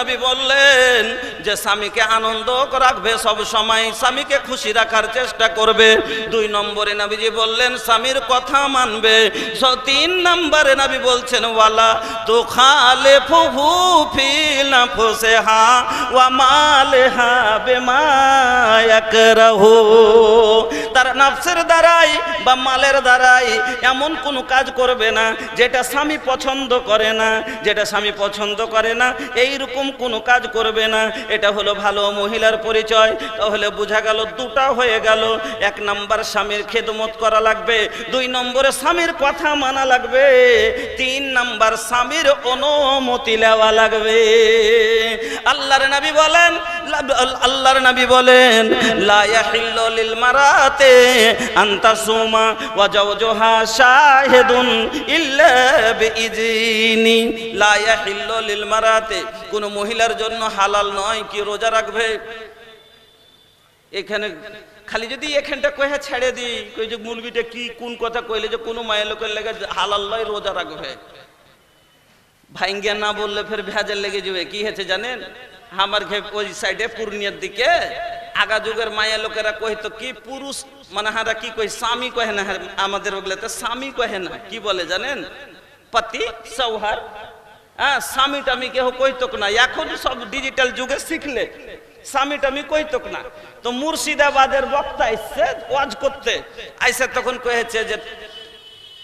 নবী বললেন যে স্বামীকে আনন্দ রাখবে, সব সময় স্বামীকে খুশি রাখার চেষ্টা করবে। 2 নম্বরে নবীজি বললেন স্বামীর কথা মানবে। 3 নম্বরে নবী বলছেন ওয়ালা তুখালিফুহু ফি নাফসিহা ওয়া মালিহা বিমা ইয়াকরাহু। তার নফসের দ্বারাই বা মালের দ্বারাই এমন কোনো কাজ করবে না যেটা স্বামী পছন্দ করে না, যেটা স্বামী পছন্দ করে না এইরকম কোনো কাজ করবে না। এটা হলো ভালো মহিলার পরিচয়। তাহলে বোঝা গেল 2টা হয়ে গেল। 1 নম্বর স্বামীর খেদমত করা লাগবে, 2 নম্বরে স্বামীর কথা মানা লাগবে, 3 নম্বর স্বামীর অনুমতি নেওয়া লাগবে। আল্লাহর নবী বলেন লা ইয়াহিল্লু লিল মারাতি আন তাসুমা ওয়া জাওজুহা শাহিদুন ইল্লা বিইজনি। লা ইয়াহিল্লু লিল মারাতি, কোন মহিলার জন্য হালাল নয় কি রোজা রাখবে। এখানে খালি যদি এখানটা কয়ে ছেড়ে দিই, কই যে মুলবিটা কি কোন কথা কইলে যে কোনো মায়ের লোকের লেগে হালাল নয় রোজা রাখবে, ভাইঙ্গিয়া না বললে ফের ভেজাল লেগে যাবে। কি হয়েছে জানেন, আমার ওই সাইডে পূর্ণিয়ার দিকে আগা যুগের মায়া লোকেরা কইতো কি পুরুষ মানে হারা কি কই স্বামী কহে না, আমাদের ওগুলোতে স্বামী কহে না, কি বলে জানেন পতি সৌহার। হ্যাঁ, স্বামী টামি কেউ কইতক না। এখন সব ডিজিটাল যুগে শিখলে স্বামী টামি কইতক না। তো মুর্শিদাবাদের বক্তা এসছে ওয়াজ করতে, আইসে তখন কয়েছে যে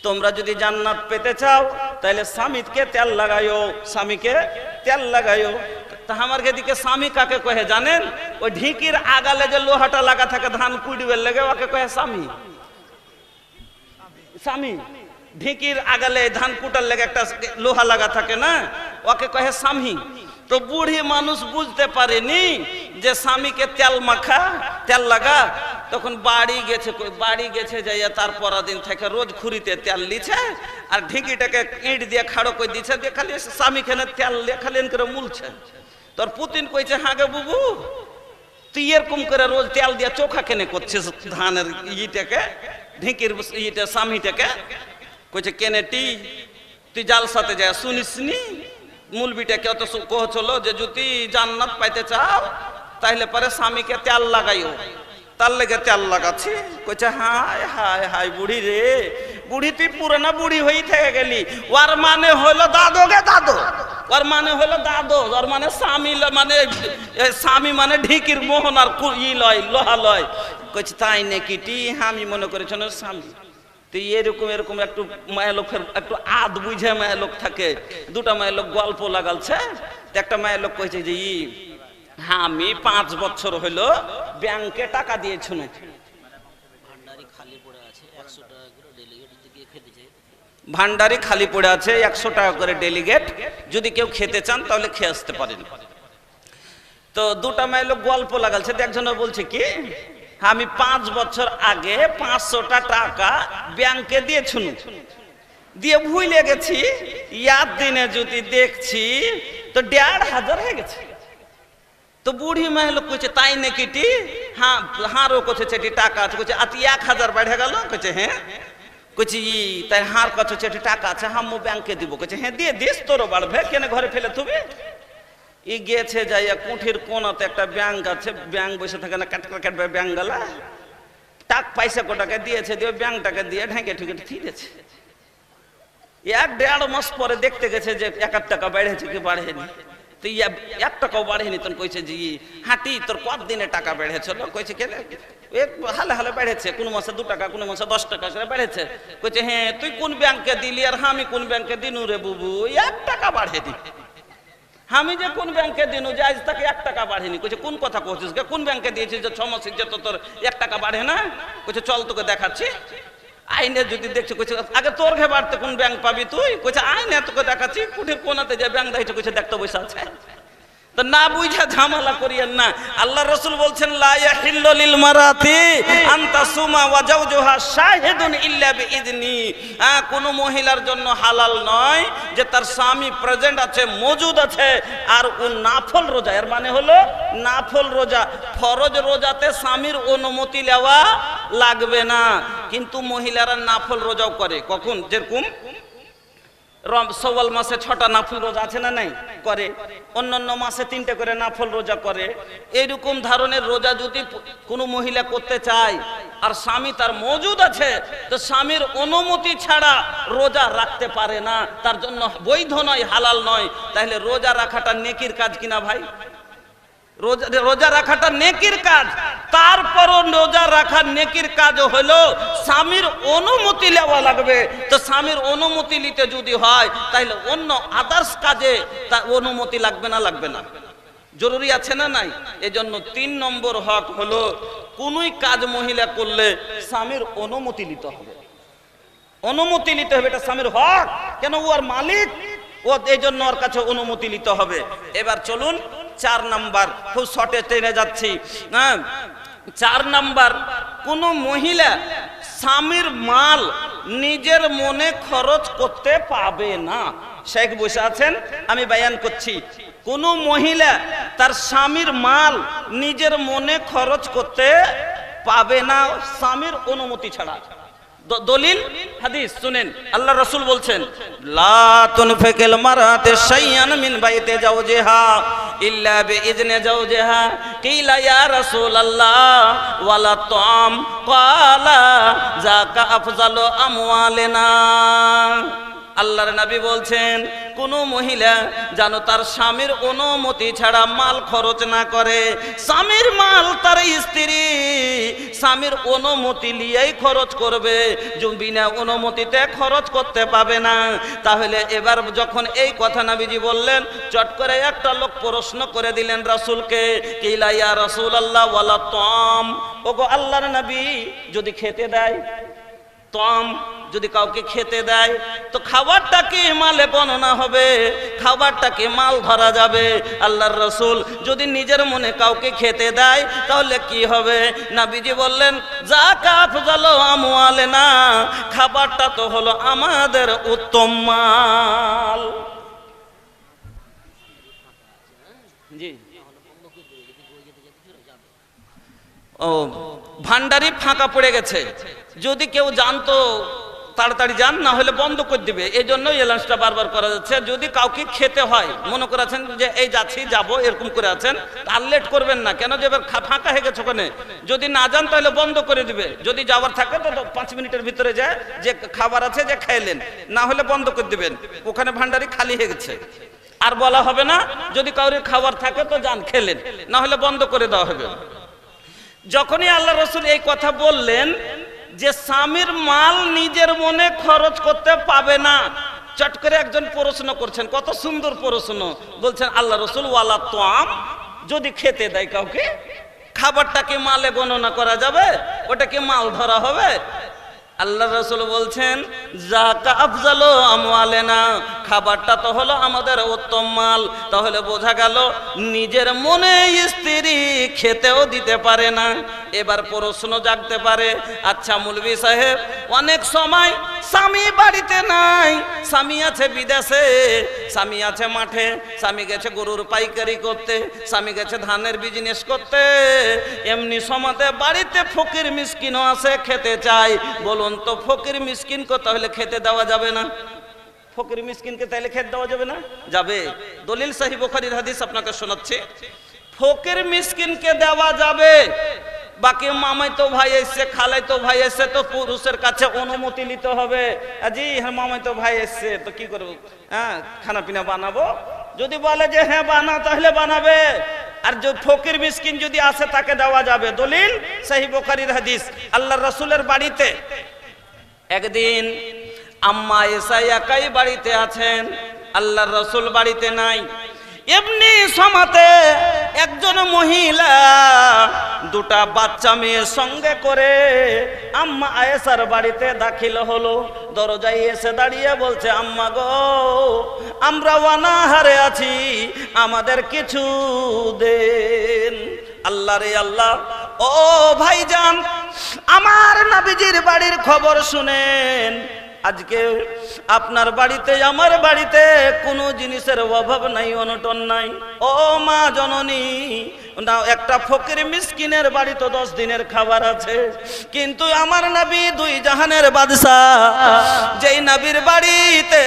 তোমরা যদি জান্নাত পেতে চাও তাহলে স্বামীকে তেল লাগাইও, স্বামীকে তেল লাগাইও। তা আমার দিকে স্বামী কাকে কহে জানেন, ওই ঢিকির আগালে যে লোহাটা লাগা থাকে ধান কুড়িবের লেগে ওকে কহে স্বামী। স্বামী ঢিকির আগালে ধান কুটার লেগে একটা লোহা লাগা থাকে না, ওকে কহে স্বামী। তো বুড়ি মানুষ বুঝতে পারেনি যে স্বামীকে তেল মাখা তেল লাগা। তখন বাড়ি গেছে যাইয়া তারপর দিন থেকে রোজ খুরিতে তেল লিছে আর ঢিকিটাকে ইট দিয়ে খাড়ো করে দিচ্ছে, দিয়ে খালি স্বামী খেনে তেল খালি করে মুলছে। তোর পুতিন কইছে হ্যাঁ গে বুবু তুই এরকম করে রোজ তেল দিয়ে চোখা কেনে করছিস ধানের ইটাকে ঢিকির ইটা স্বামীটাকে। কইছে কেনে তুই জালসাতে যায় শুনিস নি মুলবিটাকে অত কহছিল যে যদি জান্নাত পাইতে চাও তাহলে পরে স্বামীকে তেল লাগাইও, তার লেগে তেল লাগাচ্ছি। কইছে হায় হায় হায় বুড়ি রে, বুড়ি তুই পুরানা বুড়ি হয়ে থেকে গেলি। ওর মানে হলো দাদো গে দাদো, ওর মানে হলো দাদো, ওর মানে স্বামী স্বামী মানে ঢিকির মোহন আর ই লয় লোহা লয়। কইছে তাই নাকি আমি মনে করেছ স্বামী। তুই এরকম একটু মায়ের লোকের একটু আদ বুঝে মায়ের লোক থাকে। 2টা মায়ের লোক গল্প লাগালছে। একটা মায়ের লোক কইছে যে আমি 5 বছর হইলো ব্যাংকে টাকা দিয়েছি না, ভান্ডারি খালি পড়ে আছে 100 টাকা করে ডেলিগেট, যদি কেউ খেতে চান তাহলে খেয়ে আসতে পারেন। তো 2টা মায়ের লোক গল্প লাগালছে। একজনে বলছে কি আমি 5 বছর আগে 500টা টাকা ব্যাংকে দিয়েছি, দিয়ে ভুলে গেছি, ইয়ার দিনে যদি দেখছি তো 1500 হয়ে গেছে। তো বুড়ি মায়ের লোক কইছে তাই নাকি হ্যাঁ হারও কছে টাকা আছে। কইছে আতি 1000 বেড়ে গেল। কইছে হ্যাঁ। কইছি তাই হার কছে টাকা আছে হামু ব্যাংকে দিব। কইছে হ্যাঁ দিয়ে দিস, তোরও বাড়বে কেন ঘরে ফেলে থুবি। গেছে যাইয়া কুঠির কোনাতে একটা ব্যাংক আছে, ব্যাংক বসে থাকে না কাটবে ব্যাংক গেলা টাক পয়সা কোটাকে দিয়েছে, দিয়ে ব্যাংকটাকে দিয়ে ঢেকে ঠেকে থিরেছে। 1-1.5 মাস পরে দেখতে গেছে যে 1 টাকা বেড়েছে কি বাড়েনি। তো 1 টাকাও বাড়েনি। তখন কইছে যে হাঁটি তোর কতদিনে টাকা বেড়েছিল। কইছে কেন হালে হালে বেড়েছে, কোন মাসে 2 টাকা কোন মাসে 10 টাকা করে বেড়েছে। কইছে হ্যাঁ তুই কোন ব্যাংকে দিলি আর আমি কোন ব্যাংকে দিনু রে বুবু, 1 টাকা বাড়েনি। আমি যে কোন ব্যাংকে দিনু যে আজ তাকে 1 টাকা বাড়েনি। কইছে কোন কথা কইছিস, কোন ব্যাংকে দিয়েছিস যে 6 মাসে যে তোর 1 টাকা বাড়ে না। কইছে চল তোকে দেখাচ্ছি। আইনে যদি দেখছি, কইছে আগে তোর ঘে বাড়তে কোন ব্যাংক পাবি তুই। কইছে আইনে তোকে দেখাচ্ছি, কুঠির কোনাতে যে ব্যাংক দেখছে। কইছে দেখতে বসে আছে। তো না বুঝা ঝামেলা করিয়েন না। আল্লাহ রাসূল বলছেন লা ইয়াহিল্লু লিল মারাতি আন তাসুমা ওয়া জাওজুহা শাহিদুন ইল্লা বিইজনি। কোন মহিলার জন্য হালাল নয় যে তার স্বামী প্রেজেন্ট আছে, মজুদ আছে, আর ও নাফল রোজা। এর মানে হলো নাফল রোজা। ফরজ রোজাতে স্বামীর অনুমতি নেওয়া লাগবে না, কিন্তু মহিলারা নাফল রোজাও করে। কখন? যেরকম সওয়াল মাসে 6টা নাফল রোজা আছে না নাই? করে। অন্যান্য মাসে 3টে করে নাফল রোজা করে। এইরকম ধরনের রোজা যদি কোনো মহিলা করতে চায় আর স্বামী তার মজুদ আছে, তো স্বামীর অনুমতি ছাড়া রোজা রাখতে পারে না, তার জন্য বৈধ নয়, হালাল নয়। তাহলে রোজা রাখাটা নেকির কাজ কিনা ভাই? রোজা রাখাটা নেকির কাজ। তারপরও রোজা রাখার নেকির কাজ হলো স্বামীর অনুমতি নেওয়া লাগবে। তো স্বামীর অনুমতি নিতে যদি হয় তাহলে অন্য আদার্স কাজে তার অনুমতি লাগবে না? লাগবে না, জরুরি আছে না নাই? এজন্য 3 নম্বর হক হলো কোনই কাজ মহিলা করলে স্বামীর অনুমতি নিতে হবে। অনুমতি নিতে হবে, এটা স্বামীর হক। কেন? ও আর মালিক, ও এই জন্য ওর কাছে অনুমতি নিতে হবে। এবার চলুন 4 নাম্বার, খুব শর্টে টেনে যাচ্ছি। 4 নাম্বার, কোন মহিলা স্বামীর মাল নিজের মনে খরচ করতে পাবে না। শেখ বসে আছেন, আমি বয়ান করছি। কোন মহিলা তার স্বামীর মাল নিজের মনে খরচ করতে পাবে না স্বামীর অনুমতি ছাড়া। দলিল হাদিস শুনেন, আল্লাহ রাসূল বলছেন, লা তুনফিকুল মারাতু শাইআন মিন বাইতি জাওজিহা ইল্লা বিইذনি জাওজিহা। কিলা ইয়া রাসূলুল্লাহ ওয়ালা তুম, ক্বালা যাকা আফজালু আমওয়ালিনা। আল্লাহর নবী বলছেন, কোন মহিলা যেন তার স্বামীর অনুমতি ছাড়া মাল খরচ না করে। স্বামীর মাল তার স্ত্রী স্বামীর অনুমতি নিয়েই খরচ করবে, বিনা অনুমতিতে খরচ করতে পাবে না। তাহলে এবার যখন এই কথা নবীজি বললেন, চট করে একটা লোক প্রশ্ন করে দিলেন রাসূলকে, কিলা ইয়া রাসূলুল্লাহ ওয়ালা তুম, ওগো আল্লাহর নবী, যদি খেতে দেয়, তম যদি কাউকে খেতে দেয়, তো খাবারটাকে মালে গণনা হবে, খাবারটাকে মাল ধরা যাবে। আল্লাহর রাসূল যদি নিজের মনে কাউকে খেতে দেয় তাহলে কি হবে? নবীজি বললেন, যাকা আফজালু আমওয়ালিনা, খাবারটা তো হলো আমাদের উত্তম মাল। জি, ও ভান্ডারি ফাঁকা পড়ে গেছে, যদি কেউ জানতো তাড়াতাড়ি যান, না হলে বন্ধ করে দিবে। এই জন্যই এলাউন্সটা বারবার করা যাচ্ছে। যদি কাউকে খেতে হয়, মনে করেছেন যে এই যাচ্ছি যাবো এরকম করে আছেন, আর লেট করবেন না। কেন? যে এবার ফাঁকা হয়ে গেছে ওখানে, যদি না যান তাহলে বন্ধ করে দিবে। যদি যাওয়ার থাকে তো 5 মিনিটের ভিতরে যায়, যে খাবার আছে যে খাইলেন, না হলে বন্ধ করে দিবেন। ওখানে ভান্ডারি খালি হয়ে গেছে, আর বলা হবে না। যদি কাউরির খাবার থাকে তো যান খেলেন, না হলে বন্ধ করে দেওয়া হবে। যখনই আল্লাহ রাসূল এই কথা বললেন যে স্বামীর মাল নিজের মনে খরচ করতে পাবে না, চট করে একজন প্রশ্ন করছেন, কত সুন্দর প্রশ্ন। বলছেন, আল্লাহ রাসূল ওয়ালা তুম, যদি খেতে দেয় কাউকে, খাবারটাকে মালে গণনা করা যাবে? ওটাকে মাল ধরা হবে? আল্লাহ রাসূল বলছেন, যাকা আফজালু আমওয়ালিনা, খাবারটা তো হলো আমাদের উত্তম মাল। তাহলে বোঝা গেল নিজের মনে স্ত্রী খেতেও দিতে পারে না। এবার প্রশ্ন জাগতে পারে, আচ্ছা মৌলভী সাহেব, অনেক সময় স্বামী বাড়িতে নাই, স্বামী আছে বিদেশে, স্বামী আছে মাঠে, স্বামী গেছে গরুর পাইকারি করতে, স্বামী গেছে ধানের বিজনেস করতে, এমনি সময়তে বাড়িতে ফকির মিসকিনও আছে, খেতে চাই। বলুন তো, ফকির মিসকিনকে তাহলে খেতে দেওয়া যাবে না? ফকির মিসকিনকে তাহলে খেতে দেওয়া যাবে না? যাবে। দলিল সহিহ বুখারীর হাদিস আপনাকে শোনাচ্ছি, ফকির মিসকিনকে দেওয়া যাবে। বাকি মামাইতো ভাই এসছে, খালাইতো ভাই এসছে, তো পুরুষের কাছে অনুমতি নিতে হবে। জি হ্যাঁ, মামাইতো ভাই এসছে, তো কি করবো, হ্যাঁ খানা পিনা বানাবো। যদি বলে যে হ্যাঁ বানা, তাহলে বানাবে। আর যে ফকির মিসকিন যদি আসে তাকে দেওয়া যাবে। দলিল সহিহ বুখারীর হাদিস। আল্লাহর রাসূলের বাড়িতে একদিন আম্মা আয়েশা একাই বাড়িতে আছেন, আল্লাহর রাসূল বাড়িতে নাই। এমনি সমাতে একজন মহিলা 2টা বাচ্চা মেয়ে সঙ্গে করে আম্মা আয়েশার বাড়িতে দাখিল হলো। দরজায় এসে দাঁড়িয়ে বলছে, আম্মা গো, আমরা অনাহারে আছি, আমাদের কিছু দেন। আল্লাহ রে আল্লাহ, ও ভাইজান, আমার নবীজির বাড়ির খবর শুনেন। আজকে আপনার বাড়িতে আমার বাড়িতে কোনো জিনিসের অভাব নাই, অনটন নাই। ও মা জননী, না একটা ফকির মিসকিনের বাড়ি তো 10 দিনের খাবার আছে, কিন্তু আমার নবী দুই জাহানের বাদশা, যেই নবীর বাড়িতে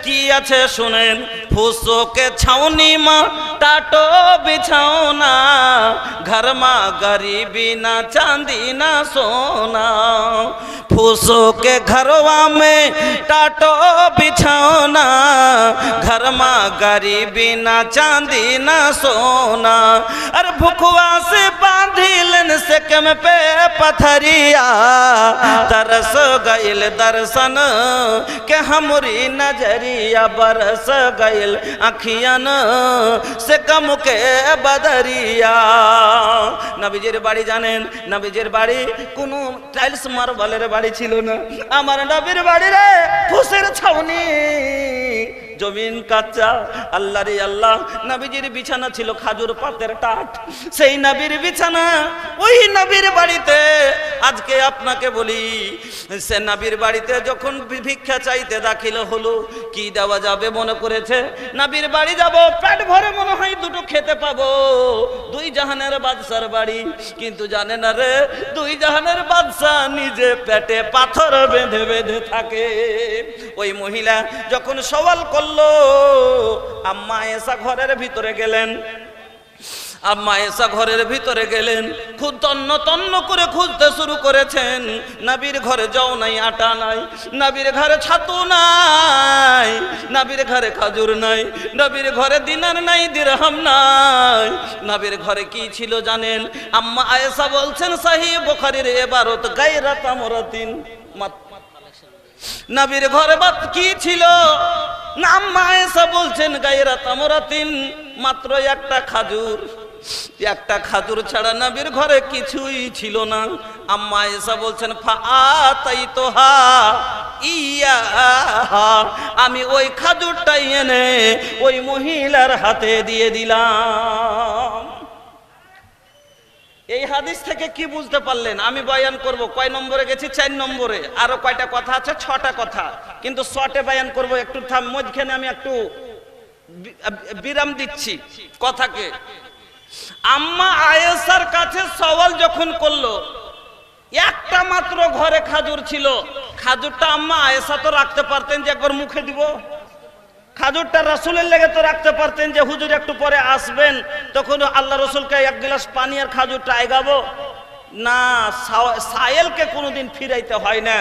কি আছে শুনেন, फूसों के छावनी माँ टाटो बिछाओना, घर माँ गरीबी ना चांदी ना सोना, फूसों के घरवा में टाटो बिछाओना, घर माँ गरीबी ना चांदी ना सोना, अरे भुखवा से बांधी लेन से कम पे पथरिया, तरस गइल दर्शन के हमरी नजरिया, बरस गइल আখিয়ান সে কমকে বদরিয়া। নবীজির বাড়ি জানেন, নবীজির বাড়ি কোনো টাইলস মার্বেলের বাড়ি ছিল না, আমার নবীর বাড়ি রে ফুসের ছাউনি, জমিন কাঁচা। আল্লাহ রে আল্লাহ, নবীজির বিছানা ছিল খাজুর পাতের টাট, সেই নবীর বিছানা ওই নবীর বাড়িতে। আজকে আপনাকে বলি, সে নবীর বাড়িতে যখন ভিক্ষা চাইতে দাখিল হলো, কি দেওয়া যাবে মনে করেছে, নবীর বাড়ি যাব পেট ভরে মনে হয় দুটো খেতে পাবো, দুই জাহানের বাদশার বাড়ি। কিন্তু জানে না রে, দুই জাহানের বাদশা নিজে পেটে পাথর বেঁধে বেঁধে থাকে। ওই মহিলা যখন সওয়াল করলো, আম্মা আয়েশা ঘরের ভিতরে গেলেন, আম্মা আয়েশা ঘরের ভিতরে গেলেন, খুব তন্ন তন্ন করে খুঁজতে শুরু করেছেন। নবীর ঘরে জও নাই, আটা নাই, নবীর ঘরে ছাতু নাই, নবীর ঘরে খাজুর নাই, নবীর ঘরে দিনার নাই, দিরহাম নাই। নবীর ঘরে কি ছিল জানেন? আম্মা আয়েশা বলছেন, সহিহ বুখারীর ইবারত, গায়রাত আমরাতিন, নবীর ঘরে বাত কি ছিল? না, আম্মা আয়েশা বলছেন গায়রাত আমরাতিন, মাত্র একটা খাজুর, একটা খাজুর ছাড়া নবীর ঘরে কিছুই ছিল না। আম্মা আয়েশা বলছেন, ফাআতাইতুহা ইয়াহা, আমি ওই খাজুরটাই এনে ওই মহিলার হাতে দিয়ে দিলাম। এই হাদিস থেকে কি বুঝতে পারলেন? আমি বয়ান করব কয় নম্বরে গেছি? 4 নম্বরে। আরো কয়টা কথা আছে? 6টা কথা, কিন্তু শর্টে বয়ান করব। একটু মধ্যখানে আমি একটু বিরাম দিচ্ছি কথাকে। আম্মা আয়েশার কাছে সওয়াল যখন করলো, একটা মাত্র ঘরে খাজুর ছিল, খাজুরটা আম্মা আয়েশা তো রাখতে পারতেন যে একবার মুখে দিব, খাজুরটা রাসূলের লেগে তো রাখতে পারতেন যে হুজুর একটু পরে আসবেন, তখন আল্লাহ রাসূলকে এক গ্লাস পানি আর খাজুরটা আইগাবো না। সায়েলকে কোনোদিন ফিরাইতে হয় না,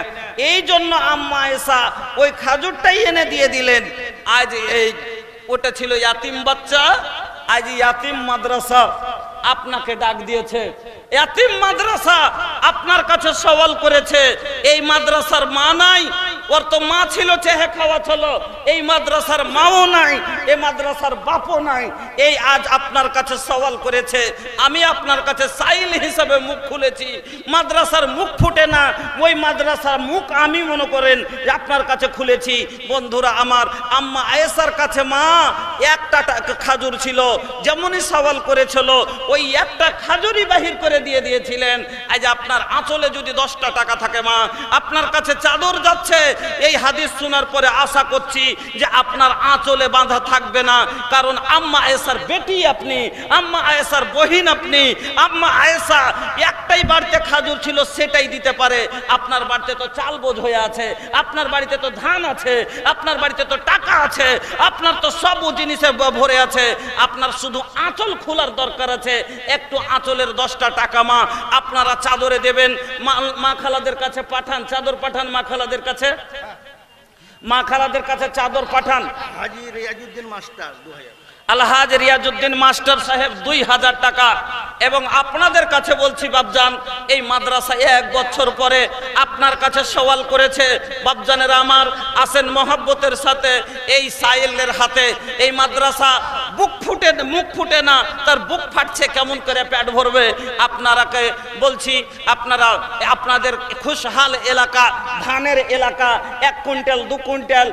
এই জন্য আম্মা আয়েশা ওই খাজুরটাই এনে দিয়ে দিলেন। আজ এই ওটা ছিল ইয়াতিম বাচ্চা, আজ ইয়াতিম মাদ্রাসা আপনাকে ডাক দিয়েছে, ইয়াতিম মাদ্রাসা আপনার কাছে সওয়াল করেছে। এই মাদ্রাসার মা নাই, ওর তো মা ছিল, চেহে খাওয়া ছিল, এই মাদ্রাসার মাও নাই, এই মাদ্রাসার বাপও নাই। এই আজ আপনার কাছে সওয়াল করেছে, আমি আপনার কাছে সাইল হিসাবে মুখ খুলেছি। মাদ্রাসার মুখ ফুটে না, ওই মাদ্রাসার মুখ আমি মনে করেন যে আপনার কাছে খুলেছি। বন্ধুরা আমার, আম্মা আয়েশার কাছে মা একটা খাজুর ছিল, যেমনই সওয়াল করেছিল ওই একটা খাজুরই বাহির করে দিয়ে দিয়েছিলেন। আজ আপনার আঁচলে যদি 10টা টাকা থাকে মা, আপনার কাছে চাদর যাচ্ছে, এই হাদিস শোনার পরে আশা করছি যে আপনার আঁচলে বাঁধা থাকবে না, কারণ আম্মা আয়েশার বেটি আপনি, আম্মা আয়েশার বহিন আপনি। আম্মা আয়েশা একটাই বাড়িতে খাজুর ছিল, সেটাই দিতে পারে। আপনার বাড়িতে তো চাল বোঝ হয়ে আছে, আপনার বাড়িতে তো ধান আছে, আপনার বাড়িতে তো টাকা আছে, আপনার তো সব জিনিসে ভরে আছে, আপনার শুধু আঁচল খোলার দরকার আছে। একটু আঁচলের 10টা টাকা মা আপনারা চাদরে দেবেন। মা খালাদের কাছে পাঠান, চাদর পাঠান মা খালাদের কাছে, মা খালাদের কাছে চাদর পাঠান। হাজী রিয়াজউদ্দিন মাস্টার 2000, আলহাজ রিয়াজউদ্দিন মাস্টার সাহেব 2000 টাকা। এবং আপনাদের কাছে বলছি বাপজান, এই মাদ্রাসা 1 বছর পরে আপনার কাছে সওয়াল করেছে। বাপজানেরা আমার, আসেন মহব্বতের সাথে, এই সাইলের হাতে এই মাদ্রাসা বুক ফুটে, মুখ ফুটে না, তার বুক ফাটছে, কেমন করে পেট ভরবে। আপনারাকে বলছি, আপনারা আপনাদের খুশহাল এলাকা, ধানের এলাকা, 1 কুইন্টাল 2 কুইন্টাল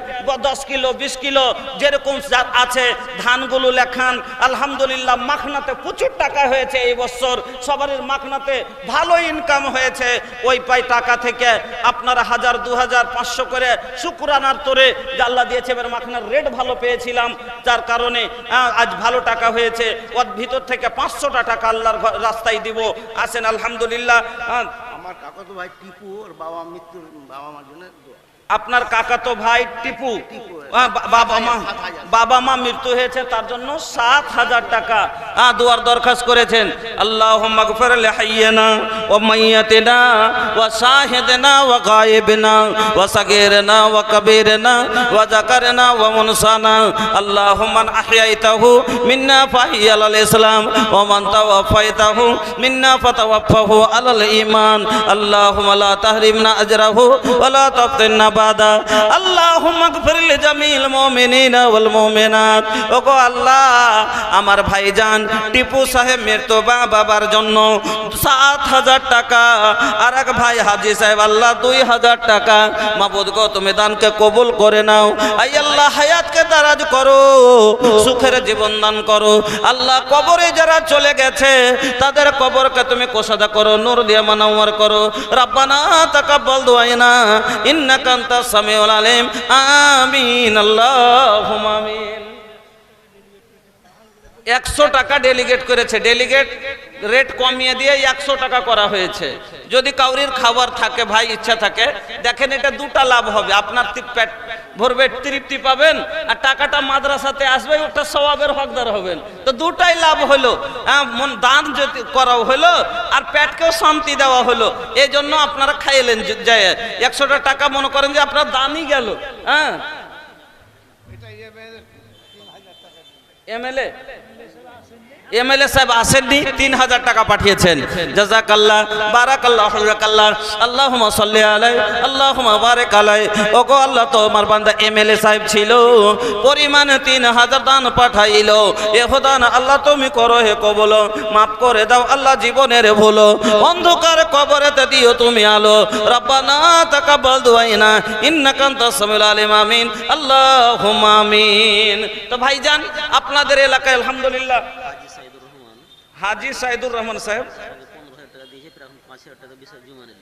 10 কিলো 20 কিলো যেরকম আছে ধানগুলো লেখান। আলহামদুলিল্লাহ মাখনাতে প্রচুর টাকা হয়েছে এই বছর, সবারই মাখনাতে ভালো ইনকাম হয়েছে। ওই পাই টাকা থেকে আপনারা 1000 2000 500 করে শুকরানার তোরে যে আল্লাহ দিয়েছে, এবার মাখনার রেট ভালো পেয়েছিলাম, যার কারণে আজ ভালো টাকা হয়েছে, ওর ভিতর থেকে 500টা টাকা আল্লাহর রাস্তায় দিব। আসেন আলহামদুলিল্লাহ। আমার কাকাতো ভাই টিপু ওর বাবা বাবা মার জন্য দোয়া। আপনার কাকাতো ভাই টিপু টিপু, বাবা মা মৃত্যু হয়েছে, তার জন্য 7,000 টাকা দোয়ার দরখাস্ত করেছেন। আল্লাহুম্মা গফির লিহাইয়িনা ওয়া মাইয়্যিতিনা ওয়া শাহিদিনা ওয়া গায়িবিনা ওয়া সাগীরিনা ওয়া কাবীরিনা ওয়া যাকারিনা ওয়া মুনসানা। আল্লাহুম্মা আহইয়াইতাহু মিন্না ফাহিয়া আলাল ইসলাম ওয়া মান তাওয়াফাইতাহু মিন্না ফাতাওয়াফাহু আলাল ঈমান। আল্লাহুম্মা লা তাহরিমনা আজরাহু ওয়া লা তাফতিনা বাদা। আল্লাহুম্মা গফির লিজামিল মুমিনিনা ওয়াল মুমিনাত। ওগো আল্লাহ, আমার ভাইজান টিপু সাহেব মৃত্যু বাবার জন্য 7,000 টাকা, আর এক ভাই হাজী সাহেব আল্লাহ 2,000 টাকা। মাবুদ গো, তুমি দানকে কবুল করে নাও। আই আল্লাহ, হায়াতকে দারাজ করো, সুখের জীবন দান করো। আল্লাহ, কবরে যারা চলে গেছে তাদের কবরকে তুমি কোষাদা করো, নূর দিয়ে মানওয়ার করো। রব্বানা তাকাব্বাল দুআনা ইন্নাকা আনতাস সামিউল আলিম। আমিন আল্লাহুম্মা আমিন। 100 টাকা ডেলিগেট করেছে, ডেলিগেট রেট কমিয়ে দিয়ে 100 টাকা করা হয়েছে। যদি কাউরির খাবার থাকে ভাই, ইচ্ছা থাকে, দেখেন এটা দুটা লাভ হবে। আপনার পেট ভরবে, তৃপ্তি পাবেন, আর টাকাটা মাদ্রাসাতে আসবে, ওটা সওয়াবের হকদার হবেন। তো দুটাই লাভ হলো। মন দান যদি করা হলো আর পেটকেও শান্তি দেওয়া হলো। এই জন্য আপনারা খাইলেন যায় 100 টাকা, মনে করেন যে আপনার দানই গেল। হ্যাঁ, এমএলএ সাহেব আসেননি, 3,000 টাকা পাঠিয়েছেন। জাযাকাল্লাহ, বারাকাল্লাহ, হাযাকাল্লাহ, আল্লাহুম্মা সাল্লি আলাইহি, আল্লাহুম্মা বারিক আলাইহি। ওগো আল্লাহ, তোমার বান্দা এমএলএ সাহেব ছিল, পরিমাণ 3,000 দান পাঠাইলো। এ দান আল্লাহ তুমি করো হে কবুল, মাফ করে দাও আল্লাহ জীবনের ভুল, অন্ধকার কবরেতে দিও তুমি আলো। রব্বানা তাকাব্বাল দুআনা ইন্নাকা আনতাস সামিউল আলিম। আমিন আল্লাহুম্মা আমিন। তো ভাইজান, আপনাদের এলাকায় আলহামদুলিল্লাহ হাজী সাইদুর রহমান সাহেব 15,000 টাকা দিয়েছে, প্রায় 5,000 টাকা বিষয় জমা নেন,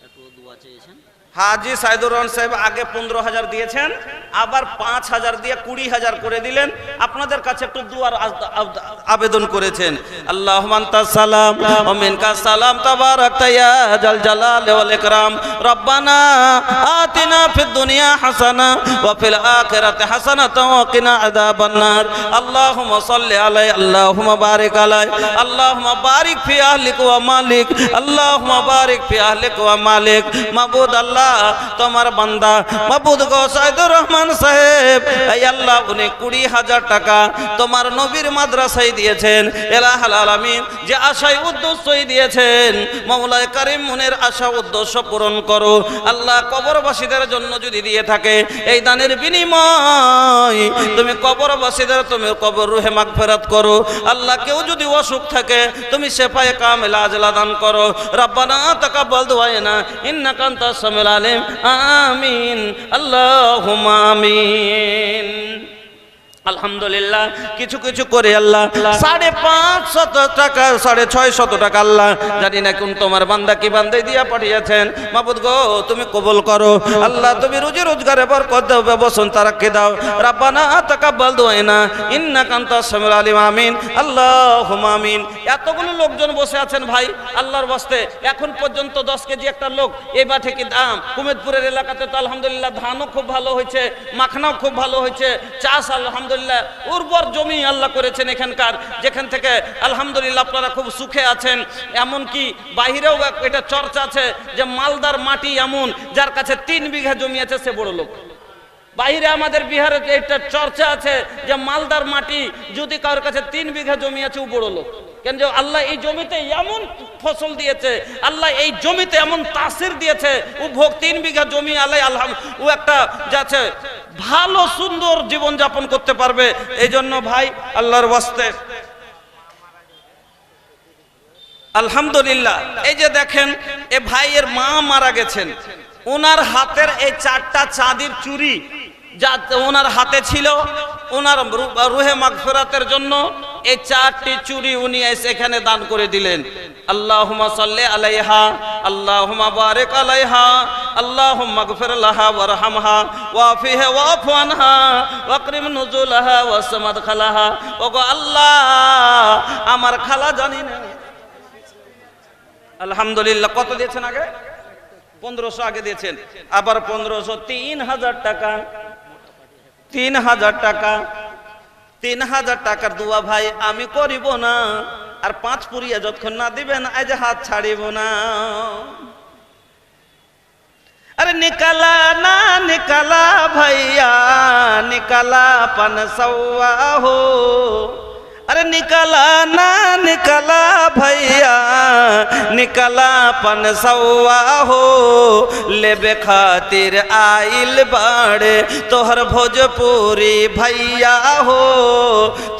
একটু দোয়া চেয়েছেন। হাজী সাইদুর রহমান সাহেব আগে 15,000 দিয়েছেন, আবার 5,000 দিয়ে 20,000 করে দিলেন। আপনাদের কাছে একটু দুয়ার আবেদন করেছেন। আল্লাহুম্মা আনতাস সালাম ওয়া মিনকাস সালাম, তাবারাকতা ইয়া জাল জালালি ওয়াল ইকরাম। রব্বানা আতিনা ফিদ দুনিয়া হাসানা ওয়া ফিল আখিরাতি হাসানাতাও ওয়া কিনা আযাবান নার। আল্লাহুম্মা সাল্লি আলাইহি, আল্লাহুম্মা বারিক আলাইহি, আল্লাহুম্মা বারিক ফি আহলিক ওয়া মালিক, আল্লাহুম্মা বারিক ফি আহলিক ওয়া মালিক। মাবুদ আল্লাহ, তোমার বান্দা মাবুদ গো সাইদুর রহমান সাহেব, এই আল্লাহ উনি 20,000 টাকা তোমার নবীর মাদ্রাসায় দিয়েছেন। ইলাহুল আলামিন, যে আশায় উদ্দেশ্যই দিয়েছেন, মাওলায়ে কারীম মনের আশা উদ্দেশ্য পূরণ করো। আল্লাহ, কবরবাসীদের জন্য যদি দিয়ে থাকে এই দানের বিনিময়, তুমি কবরবাসীদের তুমি কবর রুহে মাগফিরাত করো। আল্লাহ, কেউ যদি অসুখ থাকে তুমি শেফায়ে কামিলা আজলা দান করো। রব্বানা তাকাব্বাল দুআনা ইন্নাকা আনতাস সামিউল আলিম। আমিন আল্লাহুম্মা আমিন। আলহামদুলিল্লাহ, কিছু কিছু করে আল্লাহ 550 টাকা, 650 টাকা আল্লাহ জানি না কোন তোমার বান্দা কি বান্দাই দিয়া পাঠিয়েছেন। মাবুদ গো, তুমি কবুল করো। আল্লাহ, তুমি রুজি রোজগারে বরকত দাও, ব্যবসন তারাক্কি দাও। রব্বানা তাকাব্বাল দুআনা ইন্নাকা আনতাস সামিউল আলিম। আমিন আল্লাহুম্মা আমিন। এতগুলো লোকজন বসে আছেন ভাই, আল্লাহর ওয়াস্তে এখন পর্যন্ত 10 কেজি একটা লোক এই বাঠে কি দাম। কুমেদপুরের এলাকাতে তো আলহামদুলিল্লাহ ধানও খুব ভালো হয়েছে, মাখনাও খুব ভালো হয়েছে, চাষ আলহামদুলিল্লাহ উর্বর জমি আল্লাহ করেছেন এখানকার, যেখান থেকে আলহামদুলিল্লাহ আপনারা খুব সুখে আছেন। এমনকি বাহিরেও এটা চর্চা আছে যে মালদার মাটি এমন যার কাছে 3 বিঘা জমি আছে সে বড় লোক। বাইরে আমাদের বিহারে এটা চর্চা আছে যে মালদার মাটি যদি কারোর কাছে 3 বিঘা জমি আছে ও বড় লোক। কেন যে আল্লাহ এই জমিতে এমন ফসল দিয়েছে, আল্লাহ এই জমিতে এমন তাসির দিয়েছে, ও ভোগ 3 বিঘা জমি আল্লাহ ও একটা যাচ্ছে ভালো সুন্দর জীবন যাপন করতে পারবে। এই জন্য ভাই আল্লাহর ওয়াস্তে আলহামদুলিল্লাহ, এই যে দেখেন এ ভাইয়ের মা মারা গেছেন, ওনার হাতের এই 4টা চাঁদির চুড়ি যা ওনার হাতে ছিল, ওনার রুহে মাগফিরাতের জন্য এই 4টি চুড়ি উনি এসে এখানে দান করে দিলেন। আল্লাহুম্মা সাল্লি আলাইহা, আল্লাহুম্মা বারিক আলাইহা, আল্লাহুম্মা গফির লাহা ওয়ারহামহা ওয়াফিহা ওয়াফু আনহা ওয়াকরিম নুজুলাহা ওয়াসমাদ খালাহা। ওগো আল্লাহ, আমার খালা জানি না। আলহামদুলিল্লাহ। কত দিয়েছেন আগে? 1500 আগে দিয়েছেন, আবার 1500, 3000 টাকা। 3000 টাকা, 3000 টাকার দোয়া ভাই আমি করিব না। আর 5 পুরিয়া যতক্ষণ না দিবেন আজ হাত ছাড়িব না। अरे निकला ना निकला भैया निकला पनसौआ हो। अरे निकला ना निकला भैया निकला पनसौआ हो। लेबे खातिर आइल बाड़े तोहर भोजपुरी भैया हो।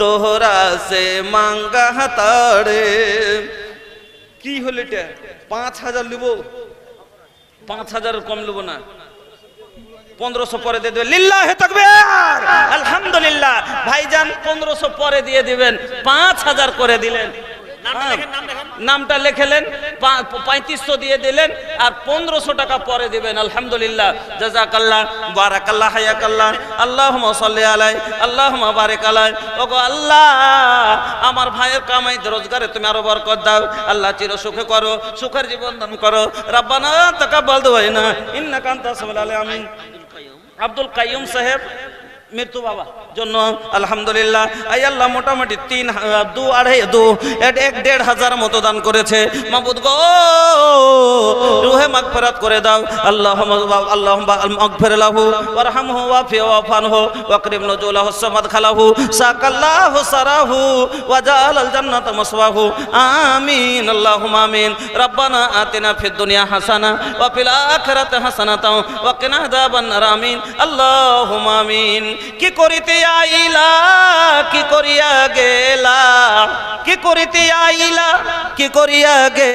तोहरा से मांगा ताड़े की होलिटे 5000 लिबो। 5000 কম লব না, 1500 পরে দিয়ে দেবেন। লিল্লাহি তাকবীর, আলহামদুলিল্লাহ। ভাইজান 1500 পরে দিয়ে দিবেন, 5000 করে দিলেন। নামটা লিখলেন, 3500 দিয়ে দিলেন, আর 1500 টাকা পরে দিবেন। আলহামদুলিল্লাহ, জাযাকাল্লাহ, বারাকাল্লাহ, হায়াকাল্লাহ, আল্লাহুম্মা সাল্লি আলাই, আল্লাহুম্মা বারিক আলাই। ওগো আল্লাহ, আমার ভাইয়ের কামাই রোজগারে তুমি আরো বরকত দাও। আল্লাহ চির সুখে করো, সুখের জীবন দান করো। রব্বানা তাকাব্বাল দুআনা ইন্নাকা আনতাস সামিউল আলিম। আব্দুল কাইয়ুম সাহেব মৃত্যু বাবা জন্য আলহামদুলিল্লাহ। আই আল্লাহ মোটামুটি 3 2 আড়াই 2 1.5 হাজার মতো দান করেছে। মাবুদ গো, রুহে মাগফিরাত করে দাও। আল্লাহুম্মা মাগফির লাহু ওয়ারহামহু ওয়াফি ওয়াফানহু ওয়াকরিম নুজুলাহু সামাদ খালাহু সাকাল্লাহু সারাহু ওয়াজালাল জান্নাতা মাসওয়াহু। আমিন আল্লাহুম্মা আমিন। রব্বানা আতিনা ফিদ দুনিয়া হাসানা ওয়া ফিল আখিরাতি হাসানাতাও ওয়া কিনা আযাবান নার। আমিন আল্লাহুম্মা আমিন। কি করিতে আইলা কি করিয়া গেলা, কি করিতে আইলা কি করিয়া গে